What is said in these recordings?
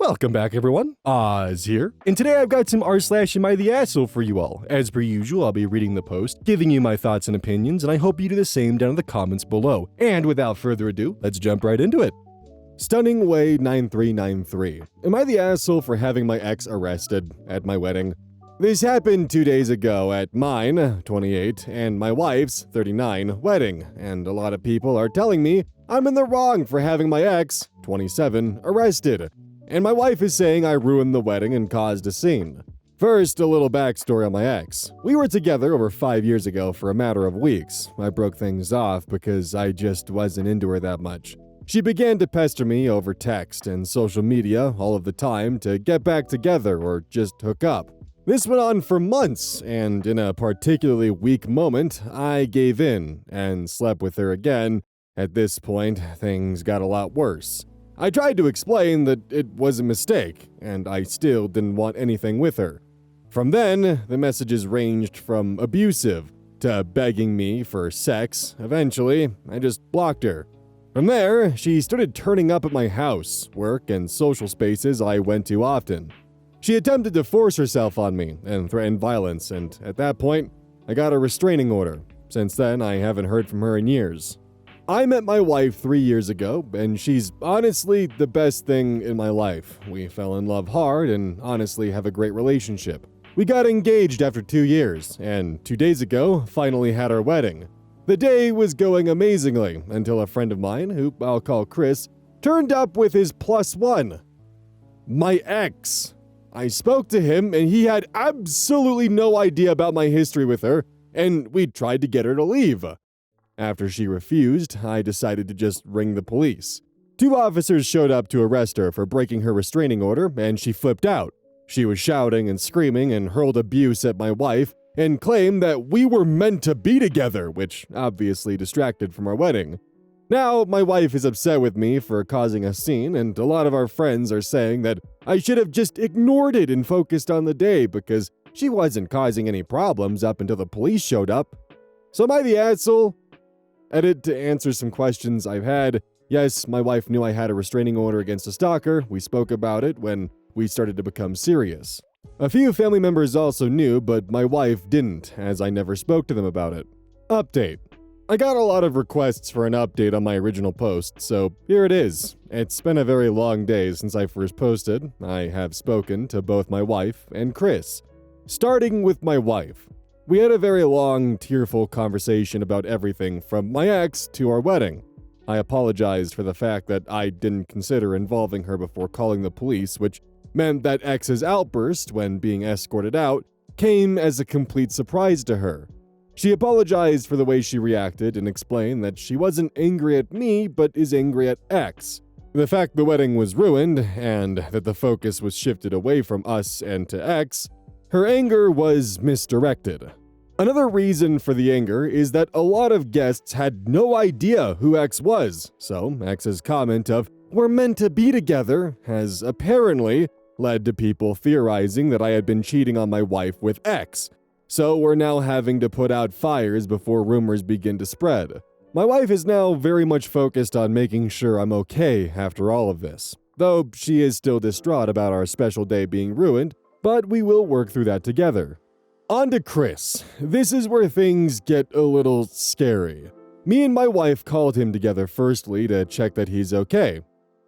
Welcome back, everyone. Oz here, and today I've got some r/am I the asshole for you all. As per usual, I'll be reading the post, giving you my thoughts and opinions, and I hope you do the same down in the comments below. And without further ado, let's jump right into it. Stunning Way 9393. Am I the asshole for having my ex arrested at my wedding? This happened 2 days ago at mine, 28, and my wife's, 39, wedding, and a lot of people are telling me I'm in the wrong for having my ex, 27, arrested. And my wife is saying I ruined the wedding and caused a scene. First, a little backstory on my ex. We were together over 5 years ago for a matter of weeks. I broke things off because I just wasn't into her that much. She began to pester me over text and social media all of the time to get back together or just hook up. This went on for months, and in a particularly weak moment, I gave in and slept with her again. At this point, things got a lot worse. I tried to explain that it was a mistake, and I still didn't want anything with her. From then, the messages ranged from abusive to begging me for sex. Eventually, I just blocked her. From there, she started turning up at my house, work, and social spaces I went to often. She attempted to force herself on me and threatened violence, and at that point, I got a restraining order. Since then, I haven't heard from her in years. I met my wife 3 years ago, and she's honestly the best thing in my life. We fell in love hard and honestly have a great relationship. We got engaged after 2 years, and 2 days ago, finally had our wedding. The day was going amazingly until a friend of mine, who I'll call Chris, turned up with his +1. My ex. I spoke to him, and he had absolutely no idea about my history with her, and we tried to get her to leave. After she refused, I decided to just ring the police. 2 officers showed up to arrest her for breaking her restraining order, and she flipped out. She was shouting and screaming and hurled abuse at my wife and claimed that we were meant to be together, which obviously distracted from our wedding. Now, my wife is upset with me for causing a scene, and a lot of our friends are saying that I should have just ignored it and focused on the day because she wasn't causing any problems up until the police showed up. So am I the asshole? Edit to answer some questions I've had. Yes, my wife knew I had a restraining order against a stalker. We spoke about it when we started to become serious. A few family members also knew, but my wife didn't, as I never spoke to them about it. Update. I got a lot of requests for an update on my original post, so here it is. It's been a very long day since I first posted. I have spoken to both my wife and Chris. Starting with my wife. We had a very long, tearful conversation about everything from my ex to our wedding. I apologized for the fact that I didn't consider involving her before calling the police, which meant that ex's outburst when being escorted out came as a complete surprise to her. She apologized for the way she reacted and explained that she wasn't angry at me, but is angry at ex. The fact the wedding was ruined and that the focus was shifted away from us and to ex, her anger was misdirected. Another reason for the anger is that a lot of guests had no idea who X was, so X's comment of, "We're meant to be together," has apparently led to people theorizing that I had been cheating on my wife with X. So we're now having to put out fires before rumors begin to spread. My wife is now very much focused on making sure I'm okay after all of this, though she is still distraught about our special day being ruined, but we will work through that together. On to Chris. This is where things get a little scary. Me and my wife called him together firstly to check that he's okay.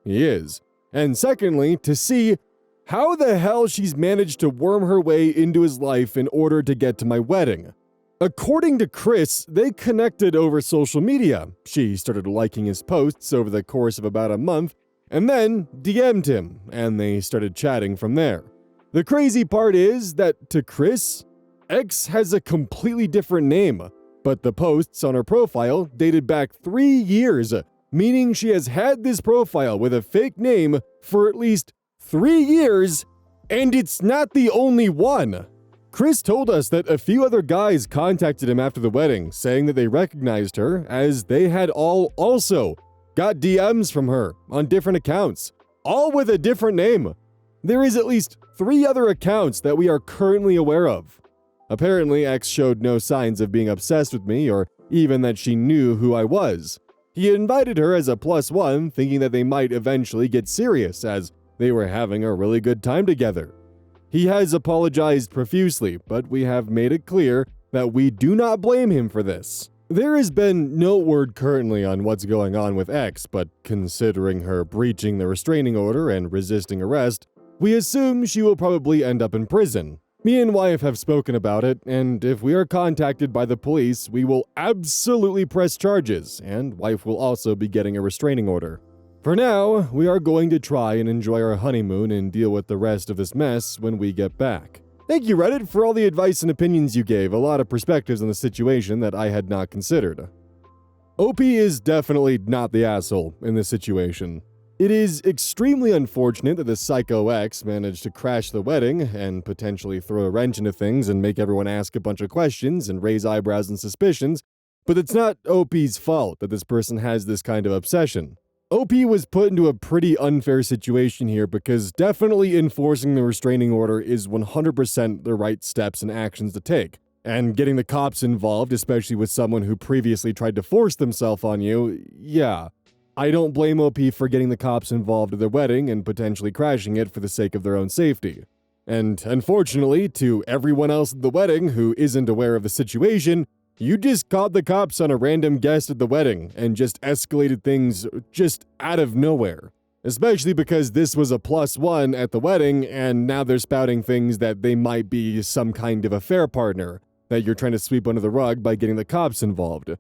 He is. And secondly, to see how the hell she's managed to worm her way into his life in order to get to my wedding. According to Chris, they connected over social media. She started liking his posts over the course of about a month, and then DM'd him, and they started chatting from there. The crazy part is that, to Chris, X has a completely different name, but the posts on her profile dated back 3 years, meaning she has had this profile with a fake name for at least 3 years, and it's not the only one. Chris told us that a few other guys contacted him after the wedding, saying that they recognized her, as they had all also got DMs from her on different accounts, all with a different name. There is at least 3 other accounts that we are currently aware of. Apparently, X showed no signs of being obsessed with me or even that she knew who I was. He invited her as a +1, thinking that they might eventually get serious, as they were having a really good time together. He has apologized profusely, but we have made it clear that we do not blame him for this. There has been no word currently on what's going on with X, but considering her breaching the restraining order and resisting arrest, we assume she will probably end up in prison. Me and wife have spoken about it, and if we are contacted by the police, we will absolutely press charges, and wife will also be getting a restraining order. For now, we are going to try and enjoy our honeymoon and deal with the rest of this mess when we get back. Thank you, Reddit, for all the advice and opinions you gave, a lot of perspectives on the situation that I had not considered. OP is definitely not the asshole in this situation. It is extremely unfortunate that the Psycho X managed to crash the wedding and potentially throw a wrench into things and make everyone ask a bunch of questions and raise eyebrows and suspicions, but it's not OP's fault that this person has this kind of obsession. OP was put into a pretty unfair situation here because definitely enforcing the restraining order is 100% the right steps and actions to take. And getting the cops involved, especially with someone who previously tried to force themselves on you, yeah. I don't blame OP for getting the cops involved at their wedding and potentially crashing it for the sake of their own safety. And unfortunately, to everyone else at the wedding who isn't aware of the situation, you just caught the cops on a random guest at the wedding and just escalated things just out of nowhere. Especially because this was a +1 at the wedding and now they're spouting things that they might be some kind of affair partner that you're trying to sweep under the rug by getting the cops involved.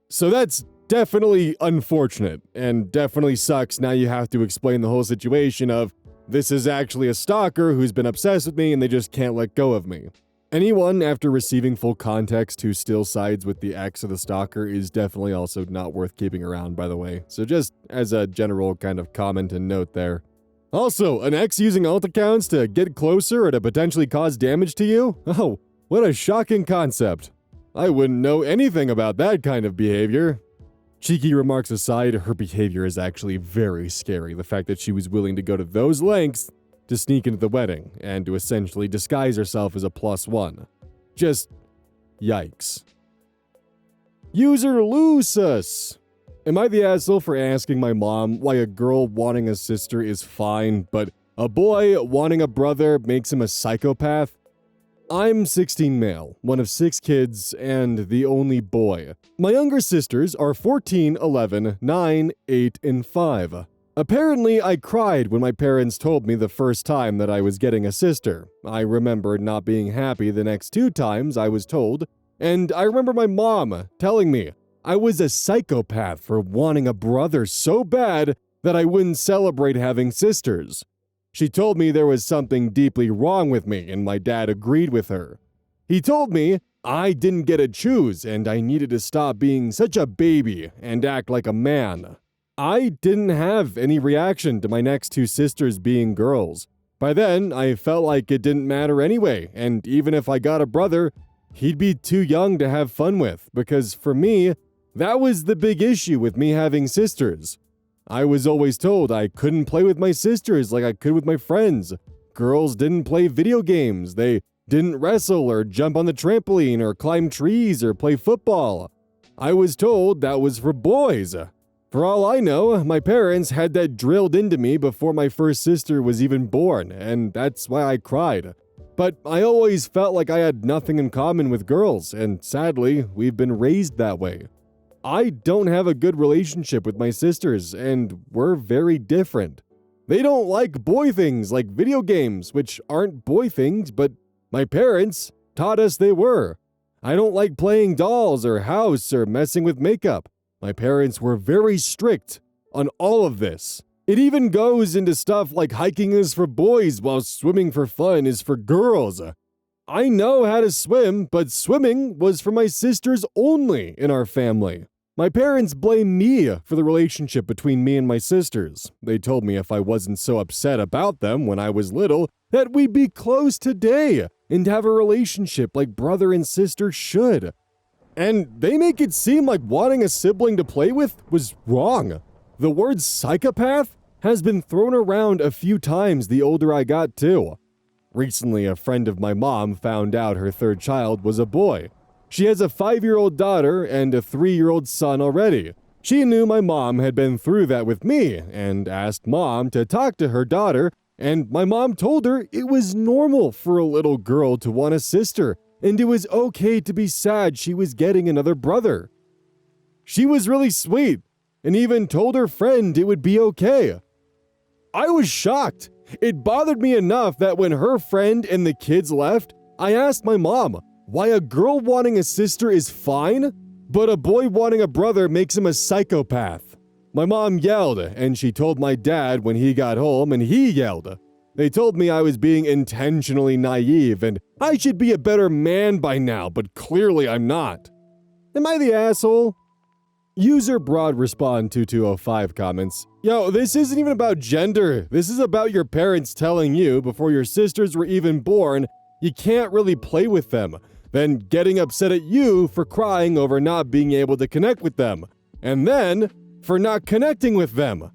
So that's definitely unfortunate and definitely sucks. Now you have to explain the whole situation of this is actually a stalker who's been obsessed with me and they just can't let go of me. Anyone after receiving full context who still sides with the ex of the stalker is definitely also not worth keeping around, by the way. So just as a general kind of comment and note there. Also, an ex using alt accounts to get closer or to potentially cause damage to you? Oh, what a shocking concept. I wouldn't know anything about that kind of behavior. Cheeky remarks aside, her behavior is actually very scary. The fact that she was willing to go to those lengths to sneak into the wedding and to essentially disguise herself as a +1. Just yikes. User Lusus. Am I the asshole for asking my mom why a girl wanting a sister is fine, but a boy wanting a brother makes him a psychopath? I'm 16 male, one of 6 kids, and the only boy. My younger sisters are 14, 11, 9, 8, and 5. Apparently, I cried when my parents told me the first time that I was getting a sister. I remember not being happy the next 2 times I was told, and I remember my mom telling me I was a psychopath for wanting a brother so bad that I wouldn't celebrate having sisters. She told me there was something deeply wrong with me, and my dad agreed with her. He told me I didn't get to choose, and I needed to stop being such a baby and act like a man. I didn't have any reaction to my next 2 sisters being girls. By then, I felt like it didn't matter anyway, and even if I got a brother, he'd be too young to have fun with, because for me, that was the big issue with me having sisters. I was always told I couldn't play with my sisters like I could with my friends. Girls didn't play video games, they didn't wrestle or jump on the trampoline or climb trees or play football. I was told that was for boys. For all I know, my parents had that drilled into me before my first sister was even born, and that's why I cried. But I always felt like I had nothing in common with girls, and sadly, we've been raised that way. I don't have a good relationship with my sisters, and we're very different. They don't like boy things like video games, which aren't boy things, but my parents taught us they were. I don't like playing dolls or house or messing with makeup. My parents were very strict on all of this. It even goes into stuff like hiking is for boys while swimming for fun is for girls. I know how to swim, but swimming was for my sisters only in our family. My parents blame me for the relationship between me and my sisters. They told me if I wasn't so upset about them when I was little, that we'd be close today and have a relationship like brother and sister should. And they make it seem like wanting a sibling to play with was wrong. The word psychopath has been thrown around a few times the older I got too. Recently, a friend of my mom found out her 3rd child was a boy. She has a 5-year-old daughter and a 3-year-old son already. She knew my mom had been through that with me and asked mom to talk to her daughter, and my mom told her it was normal for a little girl to want a sister, and it was okay to be sad she was getting another brother. She was really sweet, and even told her friend it would be okay. I was shocked. It bothered me enough that when her friend and the kids left, I asked my mom why a girl wanting a sister is fine, but a boy wanting a brother makes him a psychopath. My mom yelled, and she told my dad when he got home, and he yelled. They told me I was being intentionally naive, and I should be a better man by now, but clearly I'm not. Am I the asshole? User Broad Respond 2205 comments, "Yo, this isn't even about gender. This is about your parents telling you before your sisters were even born you can't really play with them, then getting upset at you for crying over not being able to connect with them, and then for not connecting with them.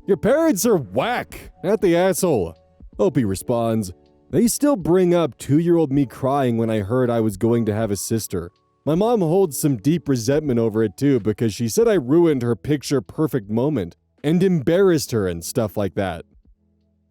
Your parents are whack, not the asshole." Opie responds, "They still bring up 2-year-old me crying when I heard I was going to have a sister. My mom holds some deep resentment over it too because she said I ruined her picture-perfect moment and embarrassed her and stuff like that."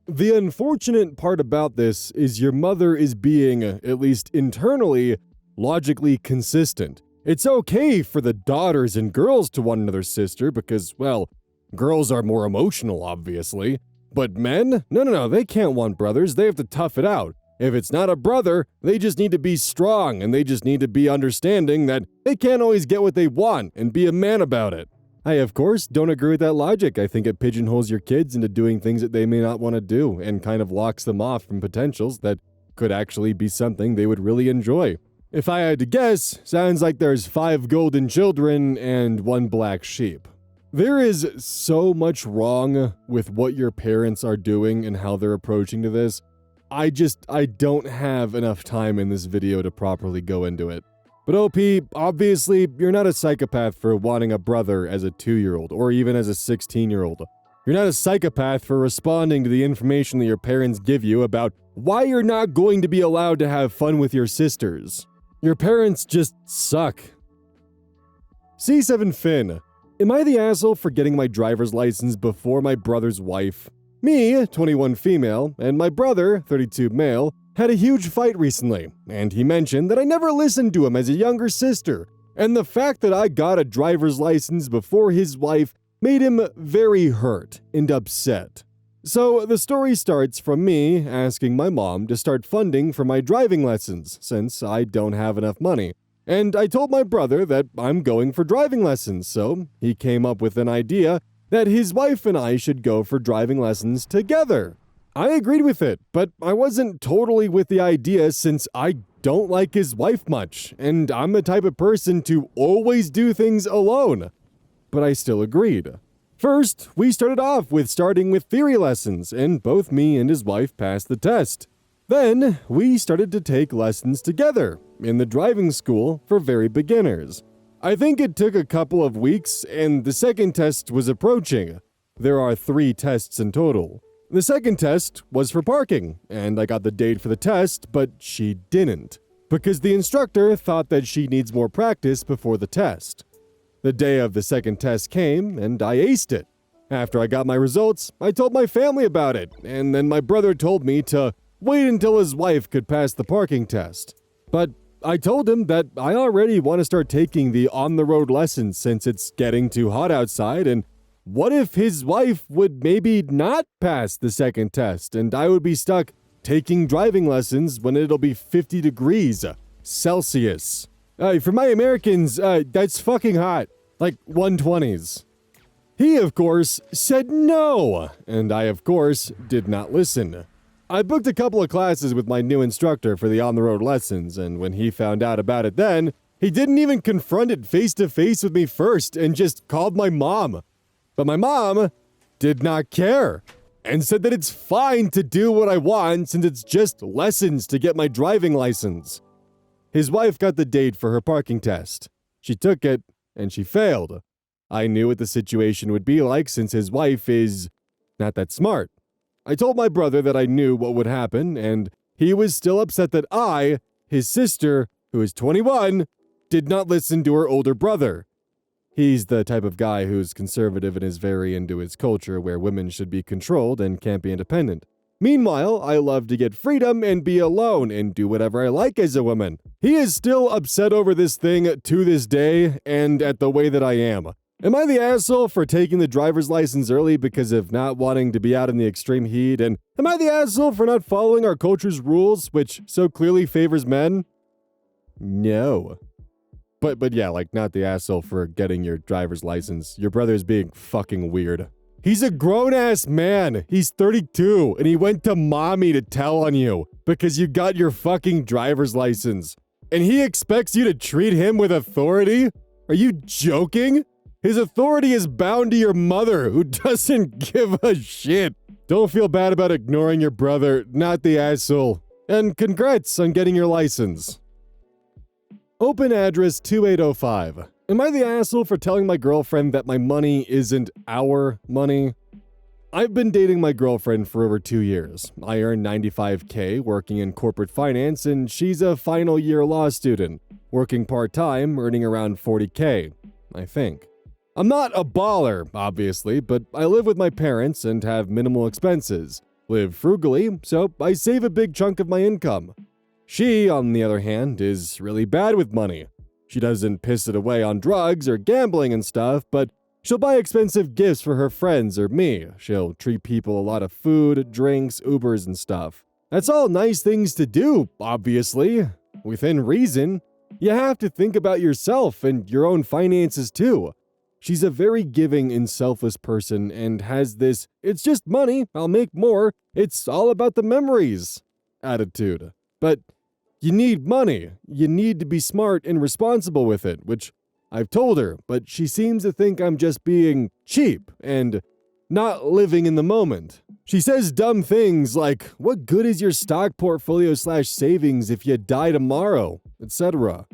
The unfortunate part about this is your mother is being, at least internally, logically consistent. It's okay for the daughters and girls to want another sister because, well, girls are more emotional, obviously. But men? No, they can't want brothers. They have to tough it out. If it's not a brother, they just need to be strong and they just need to be understanding that they can't always get what they want and be a man about it. I, of course, don't agree with that logic. I think it pigeonholes your kids into doing things that they may not want to do and kind of locks them off from potentials that could actually be something they would really enjoy. If I had to guess, sounds like there's 5 golden children and 1 black sheep. There is so much wrong with what your parents are doing and how they're approaching to this. I don't have enough time in this video to properly go into it. But OP, obviously, you're not a psychopath for wanting a brother as a 2-year-old or even as a 16-year-old. You're not a psychopath for responding to the information that your parents give you about why you're not going to be allowed to have fun with your sisters. Your parents just suck. C7 Finn, am I the asshole for getting my driver's license before my brother's wife? Me, 21 female, and my brother, 32 male, had a huge fight recently, and he mentioned that I never listened to him as a younger sister, and the fact that I got a driver's license before his wife made him very hurt and upset. So the story starts from me asking my mom to start funding for my driving lessons, since I don't have enough money. And I told my brother that I'm going for driving lessons, so he came up with an idea that his wife and I should go for driving lessons together. I agreed with it, but I wasn't totally with the idea since I don't like his wife much, and I'm the type of person to always do things alone. But I still agreed. First, we started off with starting with theory lessons, and both me and his wife passed the test. Then, we started to take lessons together in the driving school for very beginners. I think it took a couple of weeks, and the second test was approaching. There are 3 tests in total. The second test was for parking, and I got the date for the test, but she didn't, because the instructor thought that she needs more practice before the test. The day of the second test came, and I aced it. After I got my results, I told my family about it, and then my brother told me to wait until his wife could pass the parking test. But I told him that I already want to start taking the on-the-road lessons since it's getting too hot outside, and what if his wife would maybe not pass the second test and I would be stuck taking driving lessons when it'll be 50 degrees Celsius? For my Americans, that's fucking hot. Like 120s. He, of course, said no, and I, of course, did not listen. I booked a couple of classes with my new instructor for the on-the-road lessons, and when he found out about it then, he didn't even confront it face-to-face with me first and just called my mom. But my mom did not care and said that it's fine to do what I want since it's just lessons to get my driving license. His wife got the date for her parking test. She took it, and she failed. I knew what the situation would be like since his wife is not that smart. I told my brother that I knew what would happen, and he was still upset that I, his sister, who is 21, did not listen to her older brother. He's the type of guy who's conservative and is very into his culture where women should be controlled and can't be independent. Meanwhile, I love to get freedom and be alone and do whatever I like as a woman. He is still upset over this thing to this day and at the way that I am. Am I the asshole for taking the driver's license early because of not wanting to be out in the extreme heat? And am I the asshole for not following our culture's rules, which so clearly favors men? No. But yeah, like, not the asshole for getting your driver's license. Your brother's being fucking weird. He's a grown-ass man. He's 32, and he went to mommy to tell on you because you got your fucking driver's license. And he expects you to treat him with authority? Are you joking? His authority is bound to your mother, who doesn't give a shit. Don't feel bad about ignoring your brother, not the asshole. And congrats on getting your license. Open address 2805. Am I the asshole for telling my girlfriend that my money isn't our money? I've been dating my girlfriend for over 2 years. I earn $95K working in corporate finance, and she's a final year law student, working part-time, earning around $40K, I think. I'm not a baller, obviously, but I live with my parents and have minimal expenses. Live frugally, so I save a big chunk of my income. She, on the other hand, is really bad with money. She doesn't piss it away on drugs or gambling and stuff, but she'll buy expensive gifts for her friends or me. She'll treat people a lot of food, drinks, Ubers and stuff. That's all nice things to do, obviously. Within reason. You have to think about yourself and your own finances too. She's a very giving and selfless person and has this, it's just money, I'll make more, it's all about the memories attitude. But you need money. You need to be smart and responsible with it, which I've told her, but she seems to think I'm just being cheap and not living in the moment. She says dumb things like, what good is your stock portfolio/savings if you die tomorrow, etc.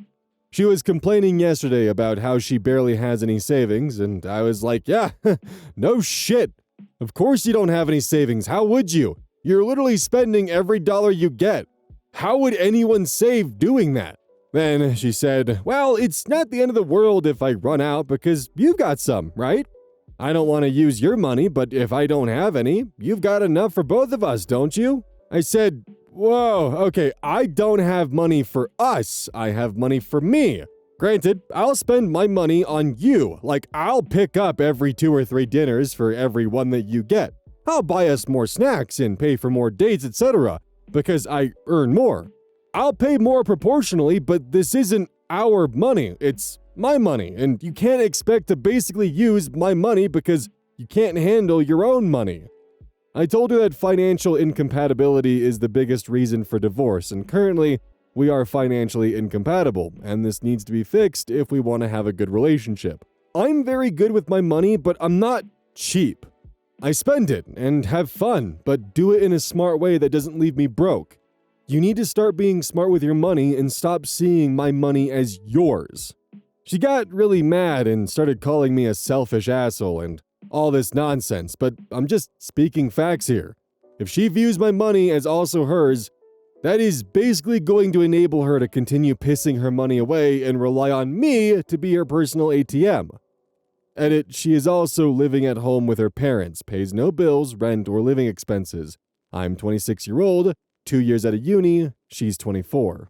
She was complaining yesterday about how she barely has any savings, and I was like, yeah, no shit. Of course you don't have any savings. How would you? You're literally spending every dollar you get. How would anyone save doing that? Then she said, well, it's not the end of the world if I run out because you've got some, right? I don't want to use your money, but if I don't have any, you've got enough for both of us, don't you? I said, whoa, okay, I don't have money for us. I have money for me. Granted, I'll spend my money on you. Like, I'll pick up every 2 or 3 dinners for every one that you get. I'll buy us more snacks and pay for more dates, etc. because I earn more. I'll pay more proportionally, but this isn't our money. It's my money, and you can't expect to basically use my money because you can't handle your own money. I told her that financial incompatibility is the biggest reason for divorce, and currently, we are financially incompatible, and this needs to be fixed if we want to have a good relationship. I'm very good with my money, but I'm not cheap. I spend it and have fun, but do it in a smart way that doesn't leave me broke. You need to start being smart with your money and stop seeing my money as yours. She got really mad and started calling me a selfish asshole and all this nonsense, but I'm just speaking facts here. If she views my money as also hers, that is basically going to enable her to continue pissing her money away and rely on me to be her personal ATM. Edit, she is also living at home with her parents, pays no bills, rent, or living expenses. I'm 26-year-old, 2 years out of uni, she's 24.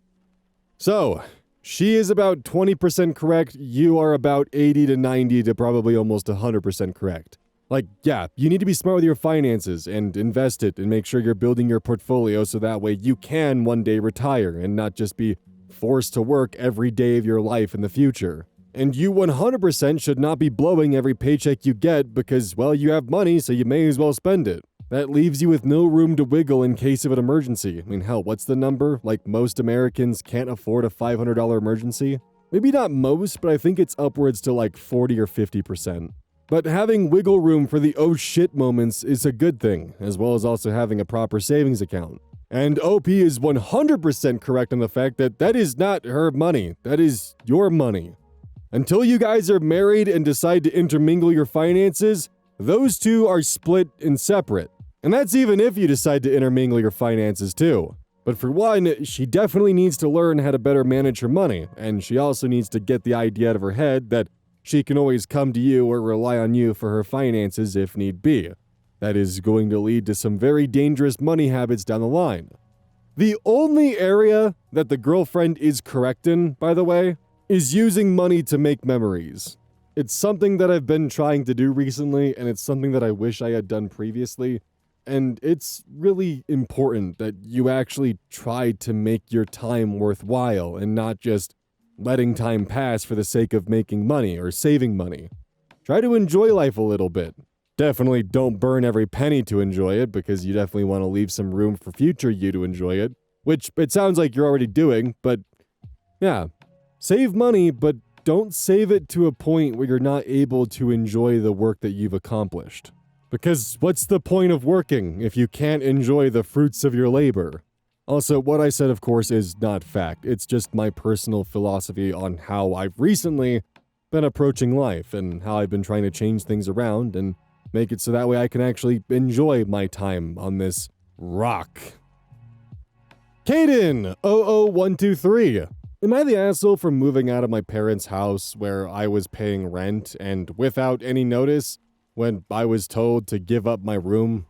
So, she is about 20% correct, you are about 80 to 90 to probably almost 100% correct. Like, yeah, you need to be smart with your finances and invest it and make sure you're building your portfolio so that way you can one day retire and not just be forced to work every day of your life in the future. And you 100% should not be blowing every paycheck you get because, well, you have money, so you may as well spend it. That leaves you with no room to wiggle in case of an emergency. I mean, hell, what's the number? Like, most Americans can't afford a $500 emergency? Maybe not most, but I think it's upwards to like 40 or 50%. But having wiggle room for the oh shit moments is a good thing, as well as also having a proper savings account. And OP is 100% correct on the fact that that is not her money. That is your money. Until you guys are married and decide to intermingle your finances, those two are split and separate. And that's even if you decide to intermingle your finances too. But for one, she definitely needs to learn how to better manage her money, and she also needs to get the idea out of her head that she can always come to you or rely on you for her finances if need be. That is going to lead to some very dangerous money habits down the line. The only area that the girlfriend is correct in, by the way, is using money to make memories. It's something that I've been trying to do recently, and it's something that I wish I had done previously. And it's really important that you actually try to make your time worthwhile and not just letting time pass for the sake of making money or saving money. Try to enjoy life a little bit. Definitely don't burn every penny to enjoy it, because you definitely want to leave some room for future you to enjoy it, which it sounds like you're already doing, but yeah. Save money, but don't save it to a point where you're not able to enjoy the work that you've accomplished. Because what's the point of working if you can't enjoy the fruits of your labor? Also, what I said, of course, is not fact. It's just my personal philosophy on how I've recently been approaching life and how I've been trying to change things around and make it so that way I can actually enjoy my time on this rock. Kaden 00123. Am I the asshole for moving out of my parents' house where I was paying rent and without any notice when I was told to give up my room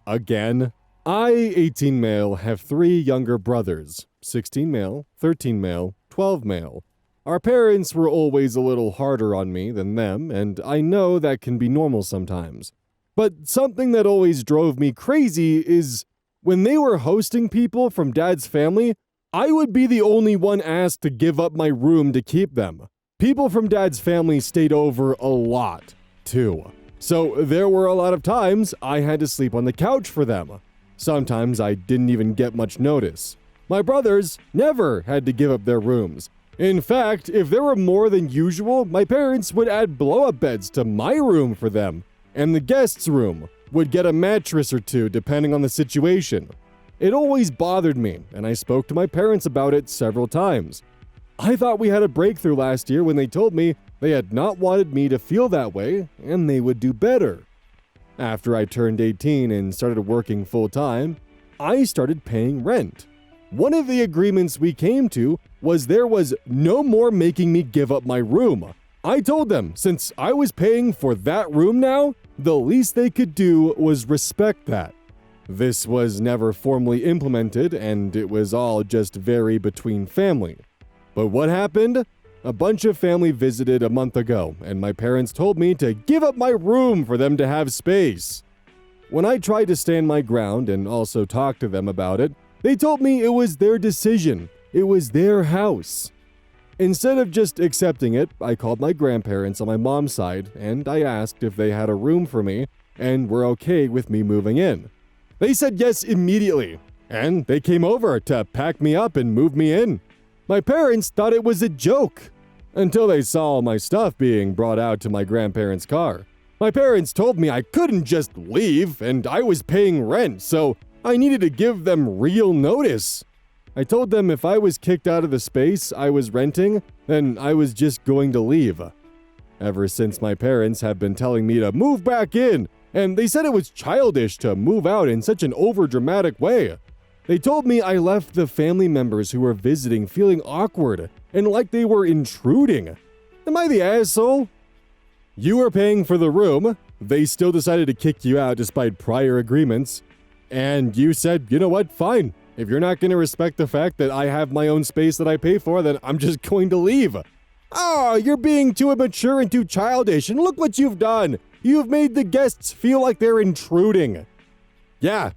again? I, 18 male, have 3 younger brothers, 16 male, 13 male, 12 male. Our parents were always a little harder on me than them, and I know that can be normal sometimes. But something that always drove me crazy is when they were hosting people from Dad's family, I would be the only one asked to give up my room to keep them. People from Dad's family stayed over a lot, too. So there were a lot of times I had to sleep on the couch for them. Sometimes I didn't even get much notice. My brothers never had to give up their rooms. In fact, if there were more than usual, my parents would add blow-up beds to my room for them, and the guest's room would get a mattress or two depending on the situation. It always bothered me, and I spoke to my parents about it several times. I thought we had a breakthrough last year when they told me they had not wanted me to feel that way, and they would do better. After I turned 18 and started working full-time, I started paying rent. One of the agreements we came to was there was no more making me give up my room. I told them since I was paying for that room now, the least they could do was respect that. This was never formally implemented, and it was all just very between family. But what happened? A bunch of family visited a month ago, and my parents told me to give up my room for them to have space. When I tried to stand my ground and also talk to them about it, they told me it was their decision. It was their house. Instead of just accepting it, I called my grandparents on my mom's side, and I asked if they had a room for me and were okay with me moving in. They said yes immediately, and they came over to pack me up and move me in. My parents thought it was a joke until they saw all my stuff being brought out to my grandparents' car. My parents told me I couldn't just leave, and I was paying rent, so I needed to give them real notice. I told them if I was kicked out of the space I was renting, then I was just going to leave. Ever since, my parents have been telling me to move back in, and they said it was childish to move out in such an overdramatic way. They told me I left the family members who were visiting feeling awkward and like they were intruding. Am I the asshole? You were paying for the room, they still decided to kick you out despite prior agreements, and you said, you know what, fine. If you're not going to respect the fact that I have my own space that I pay for, then I'm just going to leave. Oh, you're being too immature and too childish, and look what you've done. You've made the guests feel like they're intruding. Yeah,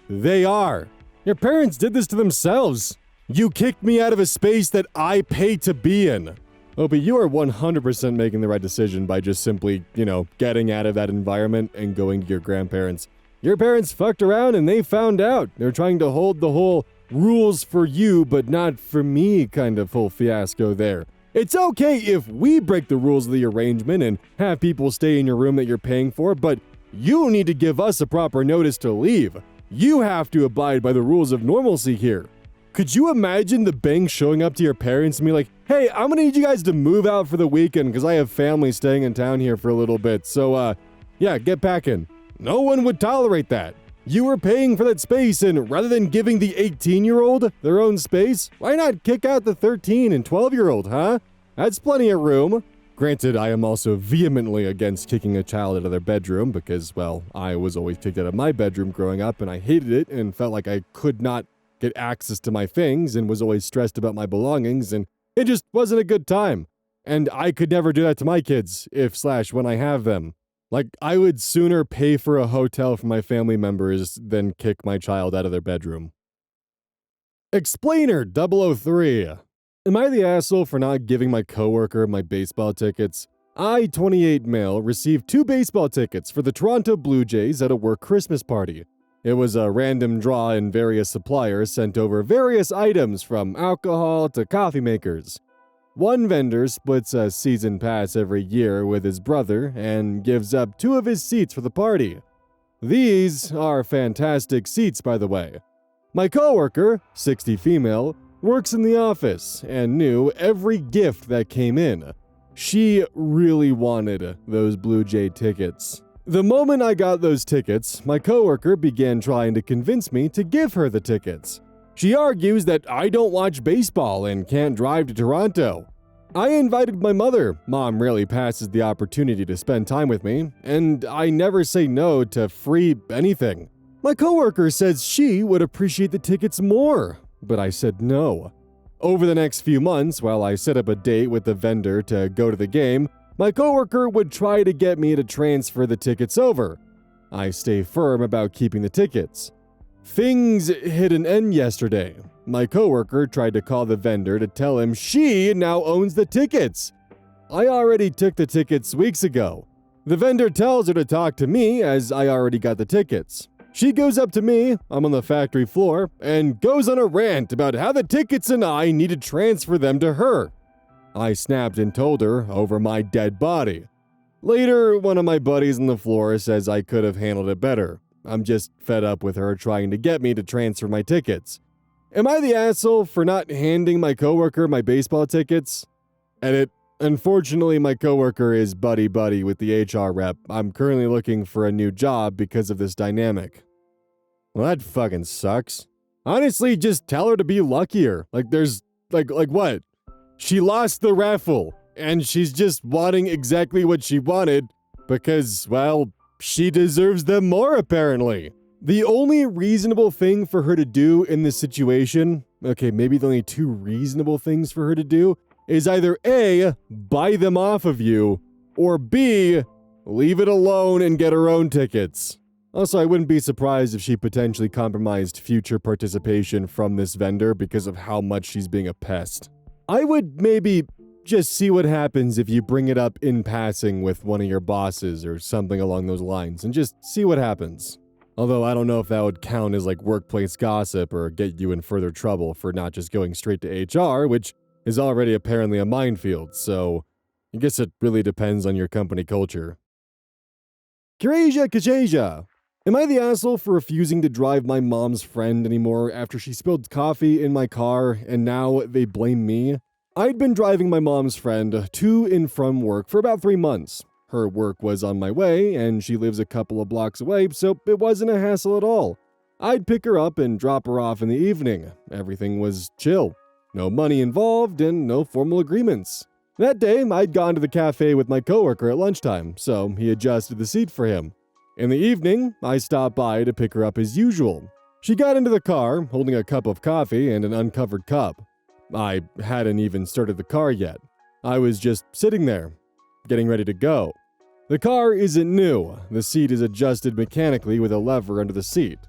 they are. Your parents did this to themselves. You kicked me out of a space that I pay to be in. Oh, but you are 100% making the right decision by just simply, getting out of that environment and going to your grandparents. Your parents fucked around and they found out. They're trying to hold the whole rules for you but not for me kind of whole fiasco there. It's okay if we break the rules of the arrangement and have people stay in your room that you're paying for, but you need to give us a proper notice to leave. You have to abide by the rules of normalcy here. Could you imagine the bank showing up to your parents and be like, hey, I'm gonna need you guys to move out for the weekend because I have family staying in town here for a little bit, so yeah, get packing. No one would tolerate that. You were paying for that space, and rather than giving the 18-year-old their own space, why not kick out the 13 and 12-year-old, huh? That's plenty of room. Granted, I am also vehemently against kicking a child out of their bedroom because, well, I was always kicked out of my bedroom growing up and I hated it and felt like I could not get access to my things and was always stressed about my belongings, and it just wasn't a good time. And I could never do that to my kids when I have them. Like, I would sooner pay for a hotel for my family members than kick my child out of their bedroom. Explainer 003. Am I the asshole for not giving my coworker my baseball tickets? I, 28 male, received 2 baseball tickets for the Toronto Blue Jays at a work Christmas party. It was a random draw and various suppliers sent over various items from alcohol to coffee makers. One vendor splits a season pass every year with his brother and gives up 2 of his seats for the party. These are fantastic seats, by the way. My coworker, 60 female, works in the office and knew every gift that came in. She really wanted those Blue Jay tickets. The moment I got those tickets, my coworker began trying to convince me to give her the tickets. She argues that I don't watch baseball and can't drive to Toronto. I invited my mother. Mom rarely passes the opportunity to spend time with me, and I never say no to free anything. My coworker says she would appreciate the tickets more, but I said no. Over the next few months, while I set up a date with the vendor to go to the game, my coworker would try to get me to transfer the tickets over. I stay firm about keeping the tickets. Things hit an end yesterday. My coworker tried to call the vendor to tell him she now owns the tickets. I already took the tickets weeks ago. The vendor tells her to talk to me as I already got the tickets. She goes up to me, I'm on the factory floor, and goes on a rant about how the tickets and I need to transfer them to her. I snapped and told her over my dead body. Later, one of my buddies on the floor says I could have handled it better. I'm just fed up with her trying to get me to transfer my tickets. Am I the asshole for not handing my coworker my baseball tickets? Edit. Unfortunately, my coworker is buddy-buddy with the HR rep. I'm currently looking for a new job because of this dynamic. Well, that fucking sucks. Honestly, just tell her to be luckier. Like what? She lost the raffle, and she's just wanting exactly what she wanted because, well, she deserves them more, apparently. The only reasonable thing for her to do in this situation, okay, maybe the only 2 reasonable things for her to do, is either A, buy them off of you, or B, leave it alone and get her own tickets. Also, I wouldn't be surprised if she potentially compromised future participation from this vendor because of how much she's being a pest. I would maybe just see what happens if you bring it up in passing with one of your bosses or something along those lines, and just see what happens. Although I don't know if that would count as like workplace gossip or get you in further trouble for not just going straight to HR, which is already apparently a minefield, so I guess it really depends on your company culture. KEYZ. Am I the asshole for refusing to drive my mom's friend anymore after she spilled coffee in my car and now they blame me? I'd been driving my mom's friend to and from work for about 3 months. Her work was on my way and she lives a couple of blocks away, so it wasn't a hassle at all. I'd pick her up and drop her off in the evening. Everything was chill. No money involved and no formal agreements. That day, I'd gone to the cafe with my coworker at lunchtime, so he adjusted the seat for him. In the evening, I stopped by to pick her up as usual. She got into the car, holding a cup of coffee and an uncovered cup. I hadn't even started the car yet. I was just sitting there, getting ready to go. The car isn't new. The seat is adjusted mechanically with a lever under the seat.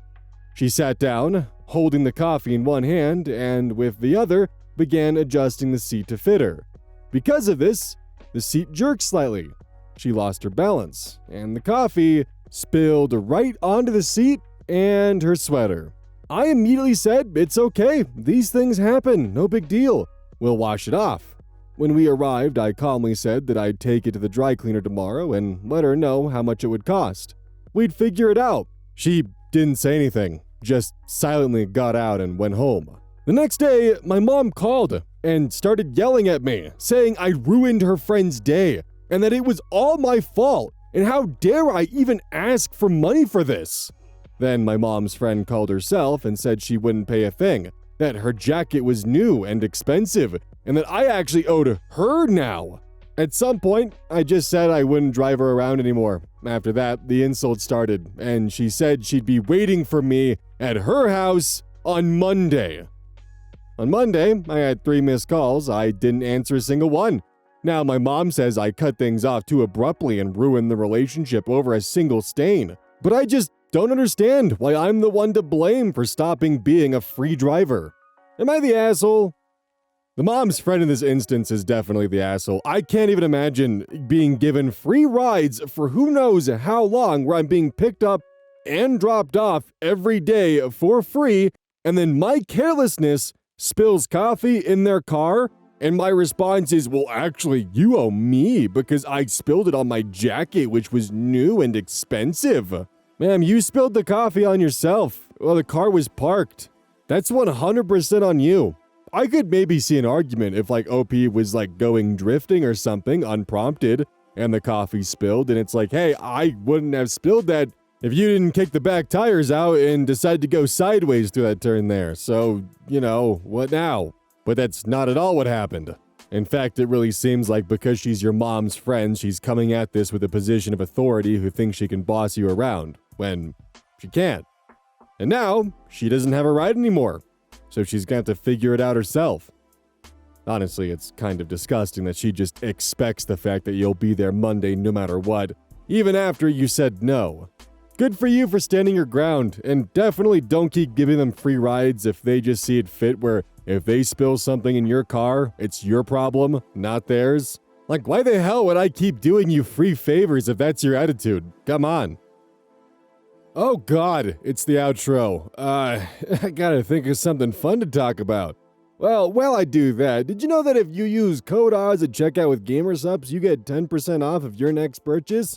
She sat down, holding the coffee in one hand, and with the other, began adjusting the seat to fit her. Because of this, the seat jerked slightly. She lost her balance, and the coffee spilled right onto the seat and her sweater. I immediately said, "It's okay, these things happen, no big deal. We'll wash it off." When we arrived, I calmly said that I'd take it to the dry cleaner tomorrow and let her know how much it would cost. We'd figure it out. She didn't say anything, just silently got out and went home. The next day, my mom called and started yelling at me, saying I ruined her friend's day and that it was all my fault, and how dare I even ask for money for this. Then my mom's friend called herself and said she wouldn't pay a thing, that her jacket was new and expensive, and that I actually owed her now. At some point, I just said I wouldn't drive her around anymore. After that, the insults started, and she said she'd be waiting for me at her house on Monday. On Monday, I had 3 missed calls. I didn't answer a single one. Now, my mom says I cut things off too abruptly and ruined the relationship over a single stain. But I just don't understand why I'm the one to blame for stopping being a free driver. Am I the asshole? The mom's friend in this instance is definitely the asshole. I can't even imagine being given free rides for who knows how long where I'm being picked up and dropped off every day for free, and then my carelessness spills coffee in their car, and my response is, well, actually, you owe me because I spilled it on my jacket, which was new and expensive. Ma'am, you spilled the coffee on yourself. Well, the car was parked. That's 100% on you. I could maybe see an argument if OP was going drifting or something unprompted and the coffee spilled and it's hey, I wouldn't have spilled that if you didn't kick the back tires out and decide to go sideways through that turn there. So, what now? But that's not at all what happened. In fact, it really seems like because she's your mom's friend, she's coming at this with a position of authority who thinks she can boss you around when she can't. And now, she doesn't have a ride anymore. So she's going to have to figure it out herself. Honestly, it's kind of disgusting that she just expects the fact that you'll be there Monday no matter what, even after you said no. Good for you for standing your ground, and definitely don't keep giving them free rides if they just see it fit where if they spill something in your car, it's your problem, not theirs. Why the hell would I keep doing you free favors if that's your attitude? Come on. Oh god, it's the outro. I gotta think of something fun to talk about. Well, while I do that, did you know that if you use code OZ at checkout with GamerSupps, you get 10% off of your next purchase?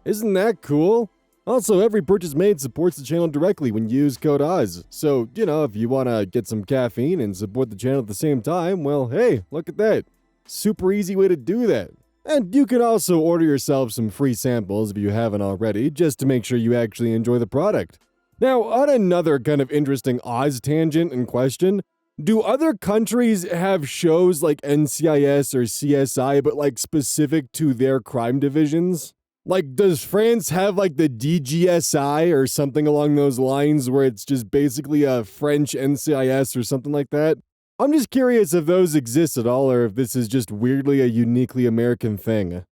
Isn't that cool? Also, every purchase made supports the channel directly when you use code OZ. So, if you wanna get some caffeine and support the channel at the same time, well, hey, look at that. Super easy way to do that. And you can also order yourself some free samples if you haven't already, just to make sure you actually enjoy the product. Now, on another kind of interesting Oz tangent and question, do other countries have shows like NCIS or CSI, but specific to their crime divisions? Does France have the DGSI or something along those lines where it's just basically a French NCIS or something like that? I'm just curious if those exist at all or if this is just weirdly a uniquely American thing.